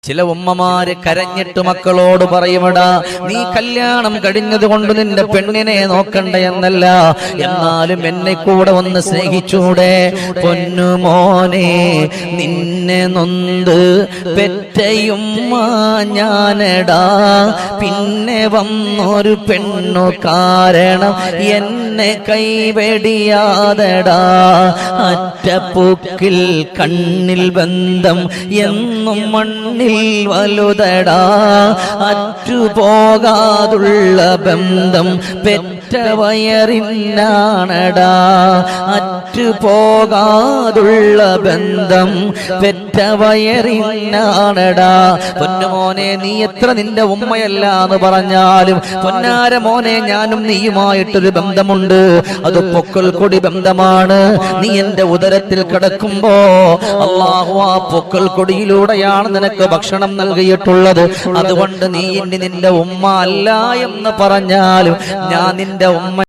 ചില ഉമ്മമാര് കരഞ്ഞിട്ട് മക്കളോട് പറയുമടാ, നീ കല്യാണം കഴിഞ്ഞത് കൊണ്ട് നിന്റെ പെണ്ണിനെ നോക്കണ്ട എന്നല്ല, എന്നാലും എന്നെ കൂടെ ഒന്ന് സ്നേഹിച്ചൂടെ? പൊന്നുമോനെ, നിന്നെ നൊന്ത് പെറ്റയുമ്മ ഞാനടാ, പിന്നെ വന്നൊരു പെണ്ണു കാരണം എന്നെ കൈവെടിയാതടാ. അറ്റപ്പൂക്കിൽ കണ്ണിൽ ബന്ധം എന്നും മണ്ണിൽ വലുതടാ, അറ്റുപോകാതുള്ള ബന്ധം പെറ്റ വയറിനാണടാ, അറ്റുപോകാതുള്ള ബന്ധം പെറ്റ വയറിനാണടാ. പൊന്നുമോനെ, നീ എത്ര നിന്റെ ഉമ്മയല്ല എന്ന് പറഞ്ഞാലും പൊന്നാര മോനെ, ഞാനും നീയുമായിട്ടൊരു ബന്ധമുണ്ട്. അത് പൊക്കൽ കൊടി ബന്ധമാണ്. നീ എന്റെ ഉദരത്തിൽ കിടക്കുമ്പോ അല്ലാഹു ആ പൊക്കൽ കൊടിയിലൂടെയാണ് നിനക്ക് ഭക്ഷണം നൽകിയിട്ടുള്ളത്. അതുകൊണ്ട് നീ ഇനി നിന്റെ ഉമ്മ അല്ല എന്ന് പറഞ്ഞാലും ഞാൻ നിന്റെ ഉമ്മ